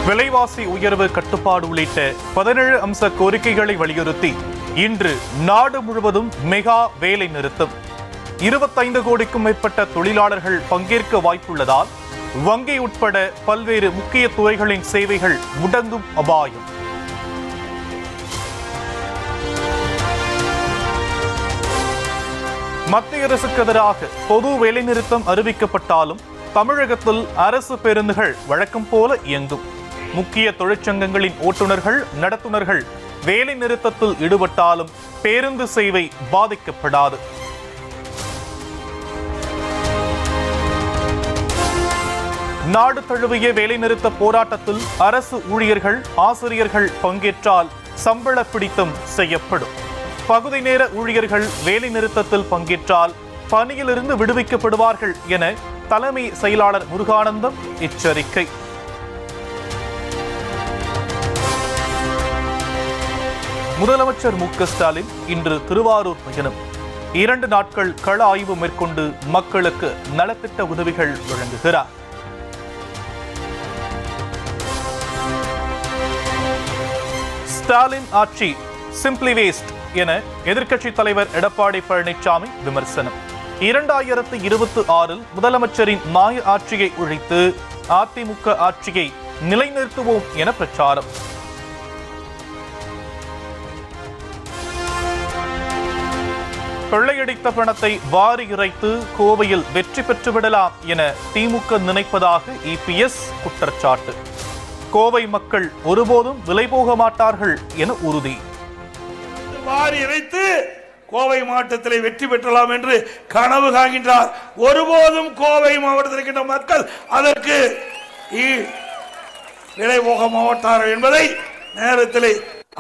விலைவாசி உயர்வு கட்டுப்பாடு உள்ளிட்ட 17 அம்ச கோரிக்கைகளை வலியுறுத்தி இன்று நாடு முழுவதும் மெகா வேலை நிறுத்தம். 25 கோடிக்கும் மேற்பட்ட தொழிலாளர்கள் பங்கேற்க வாய்ப்புள்ளதால் வங்கி உட்பட பல்வேறு முக்கிய துறைகளின் சேவைகள் முடங்கும் அபாயம். மத்திய அரசுக்கு எதிராக பொது வேலைநிறுத்தம் அறிவிக்கப்பட்டாலும் தமிழகத்தில் அரசு பேருந்துகள் வழக்கம் போல இயங்கும். முக்கிய தொழிற்சங்கங்களின் ஓட்டுநர்கள், நடத்துனர்கள் வேலை நிறுத்தத்தில் ஈடுபட்டாலும் பேருந்து சேவை பாதிக்கப்படாது. நாடு தழுவிய வேலைநிறுத்த போராட்டத்தில் அரசு ஊழியர்கள், ஆசிரியர்கள் பங்கேற்றால் சம்பள பிடித்தம் செய்யப்படும். பகுதி நேர ஊழியர்கள் வேலை நிறுத்தத்தில் பங்கேற்றால் பணியிலிருந்து விடுவிக்கப்படுவார்கள் என தலைமை செயலாளர் முருகானந்தம் எச்சரிக்கை. முதலமைச்சர் மு.க. ஸ்டாலின் இன்று திருவாரூர் பயணம். 2 நாட்கள் கள ஆய்வு மேற்கொண்டு மக்களுக்கு நலத்திட்ட உதவிகள் வழங்குகிறார். ஸ்டாலின் ஆட்சி சிம்பிளி வேஸ்ட் என எதிர்க்கட்சி தலைவர் எடப்பாடி பழனிசாமி விமர்சனம். 2026 முதலமைச்சரின் மாய ஆட்சியை ஒழித்து அதிமுக ஆட்சியை நிலைநிறுத்துவோம் என பிரச்சாரம். கொள்ளையடித்த பணத்தை வாரி இறைத்து கோவையில் வெற்றி பெற்றுவிடலாம் என திமுக நினைப்பதாக இபிஎஸ் குற்றச்சாட்டு. கோவை மக்கள் ஒருபோதும் விலை போக மாட்டார்கள் என உறுதி. வாரி இறைத்து கோவை மாவட்டத்தில் வெற்றி பெற்றலாம் என்று கனவு காண்கின்றார். ஒருபோதும் கோவை மாவட்டத்தில் இருக்கின்ற மக்கள் அதற்கு விலை போக மாட்டார்கள் என்பதை நேரத்தில்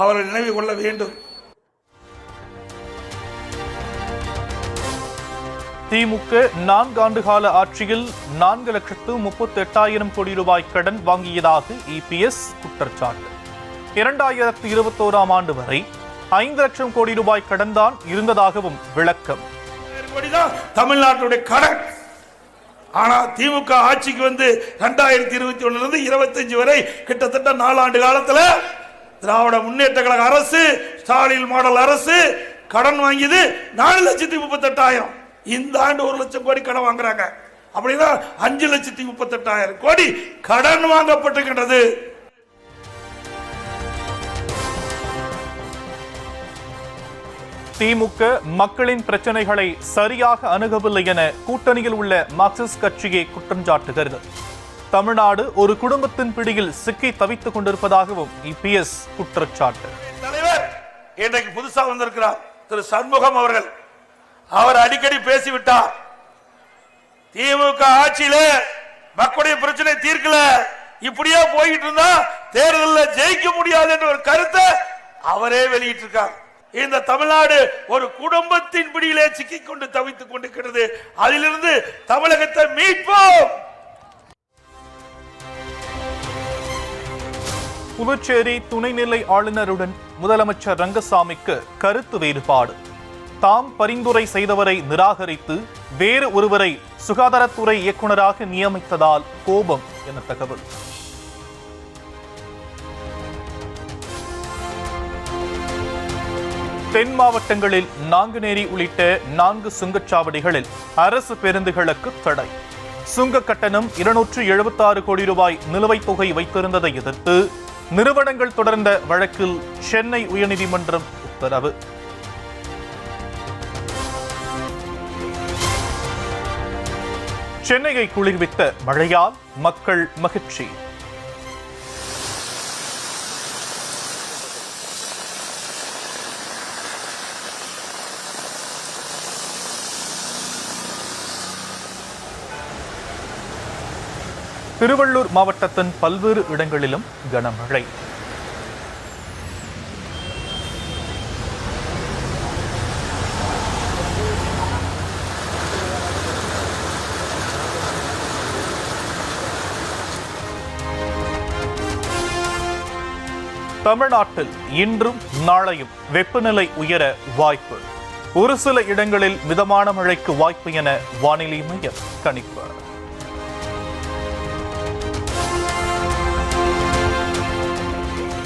அவர்கள் நினைவு கொள்ள வேண்டும். திமுக 4 ஆண்டு கால ஆட்சியில் 4,38,000 கோடி ரூபாய் கடன் வாங்கியதாக இபிஎஸ் குற்றச்சாட்டு. 2021ஆம் ஆண்டு வரை 5 லட்சம் கோடி ரூபாய் கடன் தான் இருந்ததாகவும் விளக்கம். தமிழ்நாட்டுடைய கடன் ஆனா திமுக ஆட்சிக்கு வந்து 2021 25 வரை கிட்டத்தட்ட 4 ஆண்டு காலத்தில் திராவிட முன்னேற்ற கழக அரசு, ஸ்டாலின் மாடல் அரசு கடன் வாங்கியது 4,38,000. இந்த ஆண்டு 1 லட்சம் கோடி கடன் வாங்குறாங்க. அப்படின்னா 5,38,000 கோடி கடன் வாங்கப்பட்டிருக்கின்றது. திமுக மக்களின் பிரச்சனைகளை சரியாக அணுகவில்லை என கூட்டணியில் உள்ள மார்க்சிஸ்ட் கட்சியை குற்றம் சாட்டுகிறது. தமிழ்நாடு ஒரு குடும்பத்தின் பிடியில் சிக்கி தவித்துக் கொண்டிருப்பதாகவும் இபிஎஸ் குற்றச்சாட்டு. தலைவர் இன்றைக்கு புதுசா வந்திருக்கிறார் திரு சண்முகம் அவர்கள். அவர் அடிக்கடி பேசிவிட்டார். திமுக ஆட்சியில மக்களுடைய பிரச்சனை தீர்க்கல, இப்படியே போயிட்டு இருந்தா தேர்தலில் ஜெயிக்க முடியாது என்ற ஒரு கருத்தை அவரே வெளியிட்டிருக்கார். இந்த தமிழ்நாடு ஒரு குடும்பத்தின் பிடியிலே சிக்கிக் கொண்டு தவித்துக் கொண்டிருக்கிறது. அதிலிருந்து தமிழகத்தை மீட்போம். புதுச்சேரி துணைநிலை ஆளுநருடன் முதலமைச்சர் ரங்கசாமிக்கு கருத்து வேறுபாடு. தாம் பரிந்துரை செய்தவரை நிராகரித்து வேறு ஒருவரை சுகாதாரத்துறை இயக்குநராக நியமித்ததால் கோபம் என தகவல். தென் மாவட்டங்களில் நாங்குநேரி உள்ளிட்ட 4 சுங்கச்சாவடிகளில் அரசு பேருந்துகளுக்கு தடை. சுங்க கட்டணம் 276 கோடி ரூபாய் நிலுவைத் தொகை வைத்திருந்ததை எதிர்த்து நிறுவனங்கள் தொடர்ந்த வழக்கில் சென்னை உயர்நீதிமன்றம் உத்தரவு. சென்னையை குளிர்வித்த மழையால் மக்கள் மகிழ்ச்சி. திருவள்ளூர் மாவட்டத்தின் பல்வேறு இடங்களிலும் கனமழை. தமிழ்நாட்டில் இன்றும் நாளையும் வெப்பநிலை உயர வாய்ப்பு. ஒரு சில இடங்களில் மிதமான மழைக்கு வாய்ப்பு என வானிலை மையம் கணிப்பு.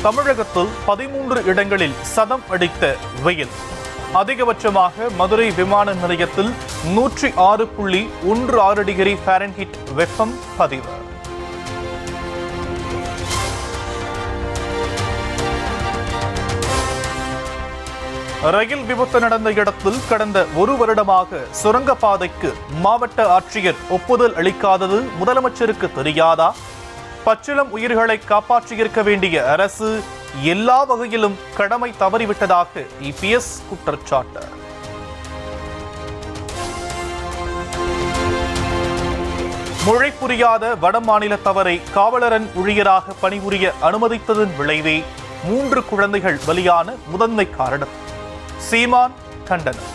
தமிழகத்தில் 13 இடங்களில் சதம் அடித்த வெயில். அதிகபட்சமாக மதுரை விமான நிலையத்தில் 106.16 டிகிரி ஃபாரன்ஹீட் வெப்பம் பதிவு. ரயில் விபத்து நடந்த இடத்தில் கடந்த ஒரு வருடமாக சுரங்கப்பாதைக்கு மாவட்ட ஆட்சியர் ஒப்புதல் அளிக்காதது முதலமைச்சருக்கு தெரியாதா? பச்சிளம் உயிர்களை காப்பாற்றியிருக்க வேண்டிய அரசு எல்லா வகையிலும் கடமை தவறிவிட்டதாக இபிஎஸ் குற்றச்சாட்டு. மொழி புரியாத வட மாநிலத்தவரை காவலரன் ஊழியராக பணிபுரிய அனுமதித்ததன் விளைவே 3 குழந்தைகள் பலியான முதன்மை காரணம். சீமான் கண்டனம்.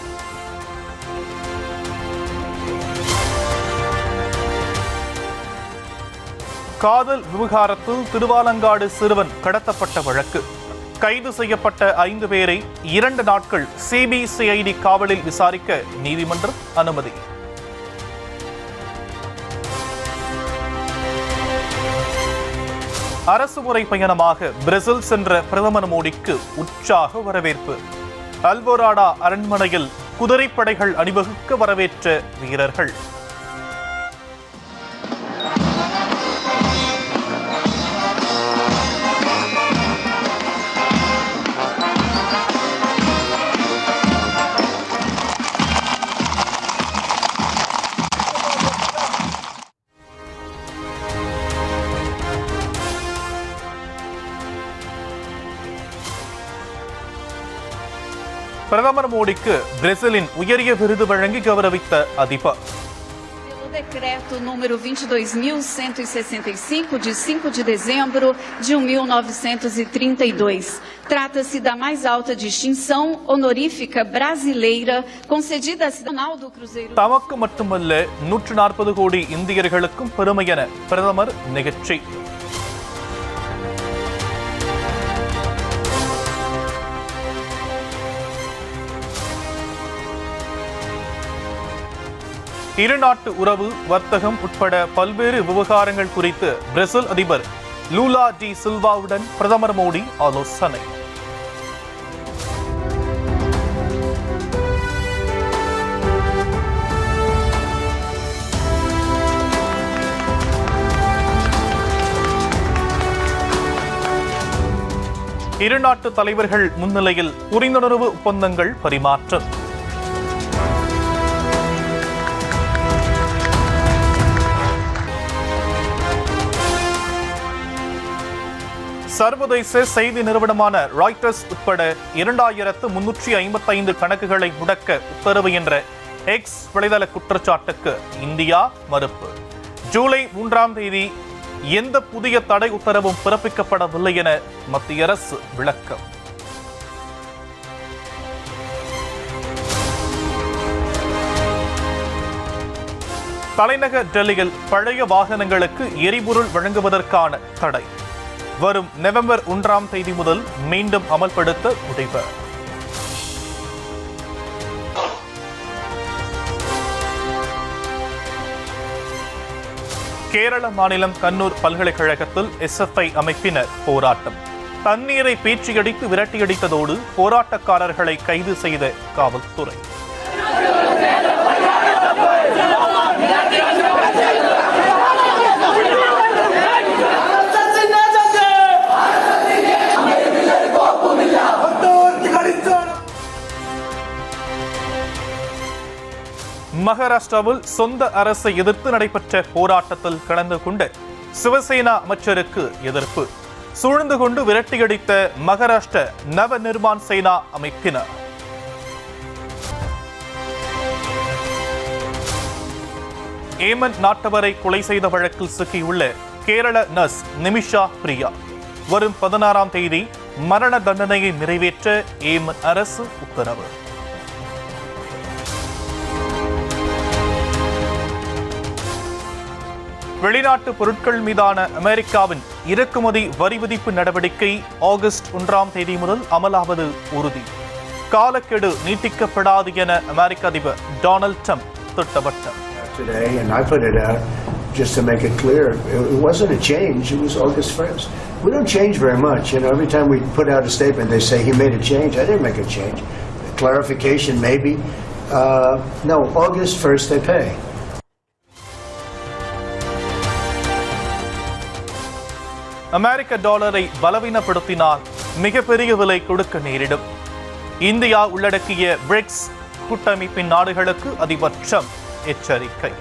காதல் விவகாரத்தில் திருவாலங்காடு சிறுவன் கடத்தப்பட்ட வழக்கு. கைது செய்யப்பட்ட 5 பேரை 2 நாட்கள் சிபிசிஐடி காவலில் விசாரிக்க நீதிமன்றம் அனுமதி. அரசுமுறை பயணமாக பிரேசில் சென்ற பிரதமர் மோடிக்கு உற்சாக வரவேற்பு. அல்வோராடா அரண்மனையில் குதிரைப்படைகள் அணிவகுக்க வரவேற்ற வீரர்கள். பிரதமர் மோடிக்கு பிரேசிலின் உயரிய விருது வழங்கி கௌரவித்த அதிபர். Pelo decreto número 22.165 de 5 de dezembro de 1932. Trata-se da mais alta distinção honorífica brasileira concedida a cidadão do Cruzeiro. தமக்கு மட்டுமல்ல 140 கோடி இந்தியர்களுக்கும் பெருமை என பிரதமர் நிகழ்ச்சி. இருநாட்டு உறவு, வர்த்தகம் உட்பட பல்வேறு விவகாரங்கள் குறித்து பிரேசில் அதிபர் லூலா டி சில்வாவுடன் பிரதமர் மோடி ஆலோசனை. இருநாட்டு தலைவர்கள் முன்னிலையில் புரிந்துணர்வு ஒப்பந்தங்கள் பரிமாற்றம். சர்வதேச செய்தி நிறுவனமான ராய்ட்டர்ஸ் உட்பட 2355 கணக்குகளை முடக்க உத்தரவு என்ற எக்ஸ் வலைதள குற்றச்சாட்டுக்கு இந்தியா மறுப்பு. ஜூலை 3ஆம் தேதி எந்த புதிய தடை உத்தரவும் பிறப்பிக்கப்படவில்லை என மத்திய அரசு விளக்கம். தலைநகர் டெல்லியில் பழைய வாகனங்களுக்கு எரிபொருள் வழங்குவதற்கான தடை வரும் நவம்பர் 1ஆம் தேதி முதல் மீண்டும் அமல்படுத்த முடிவு. கேரள மாநிலம் கண்ணூர் பல்கலைக்கழகத்தில் எஸ்எஃப்ஐ அமைப்பினர் போராட்டம். தண்ணீரை பீச்சியடித்து விரட்டியடித்ததோடு போராட்டக்காரர்களை கைது செய்த காவல்துறை. மகாராஷ்டிராவில் சொந்த அரசை எதிர்த்து நடைபெற்ற போராட்டத்தில் கலந்து கொண்ட சிவசேனா அமைச்சருக்கு எதிர்ப்பு. சூழ்ந்து கொண்டு விரட்டியடித்த மகாராஷ்டிர நவ நிர்மாண் சேனா அமைப்பினர். ஏமன் நாட்டவரை கொலை செய்த வழக்கில் சிக்கியுள்ள கேரள நர்ஸ் நிமிஷா பிரியா வரும் 16ஆம் தேதி மரண தண்டனையை நிறைவேற்ற ஏமன் அரசு உத்தரவு. வெளிநாட்டு பொருட்கள் மீதான அமெரிக்காவின் இறக்குமதி வரி விதிப்பு நடவடிக்கை ஆகஸ்ட் 1ஆம் தேதி முதல் அமலாவது உறுதி. காலக்கெடு நீட்டிக்கப்படாது என அமெரிக்க அதிபர் டொனால்ட் ட்ரம்ப் திட்டவட்டம். Today, and I put it out just to make it clear, it wasn't a change. It was August 1st. We don't change very much. You know, every time we put out a statement, they say he made a change. I didn't make a change. Clarification, maybe. No, August 1st they pay. அமெரிக்க டாலரை பலவீனப்படுத்தினால் மிகப்பெரிய விலை கொடுக்க நேரிடும். India உள்ளடக்கிய BRICS கூட்டமைப்பின் நாடுகளுக்கு அதிபட்சம் எச்சரிக்கை.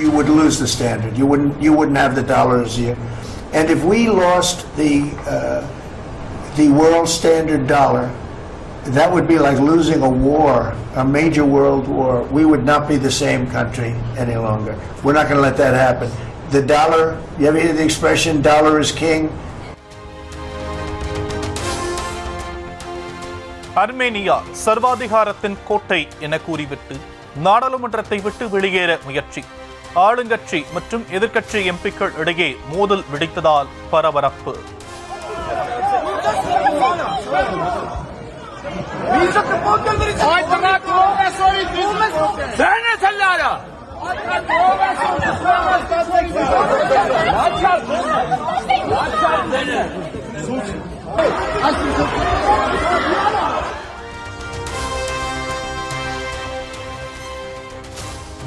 You would lose the standard. You wouldn't have the dollar as you. And if we lost the world standard dollar, that would be like losing a war, a major world war. We would not be the same country any longer. We're not going to let that happen. The dollar, you ever hear the expression, dollar is king? Armenia சர்வாதிகாரத்தின் கோட்டை என கூறிவிட்டு நாடாளுமன்றத்தை விட்டு வெளியேற முயற்சி. ஆளுங்கட்சி மற்றும் எதிர்க்கட்சி எம்பிக்கள் இடையே மோதல் வெடித்ததால் பரபரப்பு.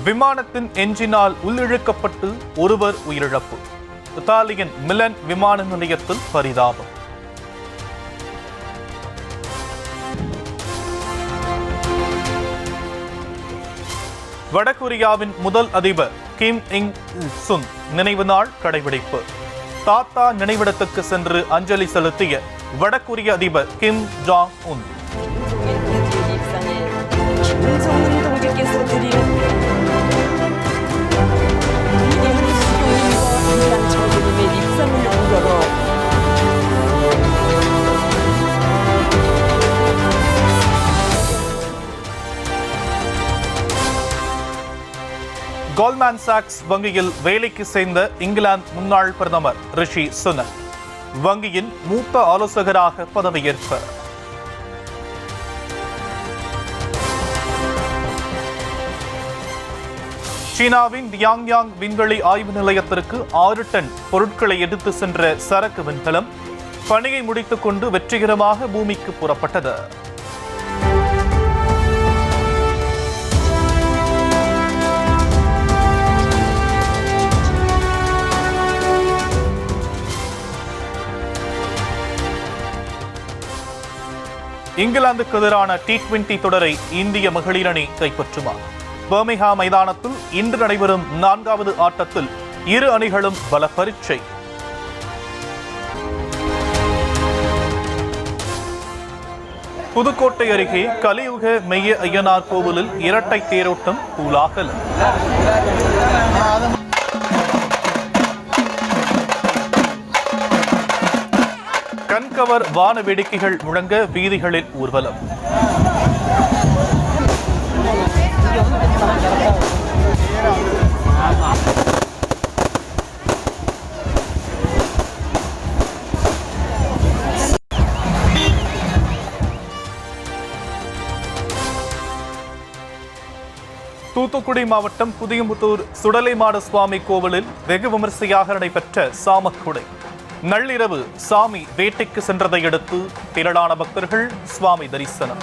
விமானத்தின் என்ஜினால் உள்ளிழுக்கப்பட்டு ஒருவர் உயிரிழப்பு. இத்தாலியின் மிலன் விமான நிலையத்தில் பரிதாபம். வடகொரியாவின் முதல் அதிபர் கிம் இங் சுன் நினைவு நாள் கடைபிடிப்பு. தாத்தா நினைவிடத்துக்கு சென்று அஞ்சலி செலுத்திய வடகொரிய அதிபர் கிம் ஜாங் உன். கோல்ட்மேன் சாக்ஸ் வங்கியில் வேலைக்கு சேர்ந்த இங்கிலாந்து முன்னாள் பிரதமர் ரிஷி சுனக் வங்கியின் மூத்த ஆலோசகராக பதவியேற்பார். சீனாவின் டியாங்யாங் விண்வெளி ஆய்வு நிலையத்திற்கு 6 டன் பொருட்களை எடுத்து சென்ற சரக்கு விண்கலம் பணியை முடித்துக் கொண்டு வெற்றிகரமாக பூமிக்கு புறப்பட்டது. இங்கிலாந்துக்கு எதிரான T20 தொடரை இந்திய மகளிர் அணி கைப்பற்றுமா? பர்மிங்ஹாம் மைதானத்தில் இன்று நடைபெறும் 4வது ஆட்டத்தில் இரு அணிகளும் பல பரீட்சை. புதுக்கோட்டை அருகே கலியுக மெய்ய ஐயனார் கோவிலில் இரட்டை தேரோட்டம் கோலாகலம். கண்கவர் வான வேடிக்கைகள் முழங்க வீதிகளில் ஊர்வலம். தூத்துக்குடி மாவட்டம் புதியமுத்தூர் சுடலைமாட சுவாமி கோவிலில் வெகு விமரிசையாக நடைபெற்ற சாமக்குடை. நள்ளிரவு சாமி வேட்டைக்கு சென்றதை அடுத்து திரளான பக்தர்கள் சுவாமி தரிசனம்.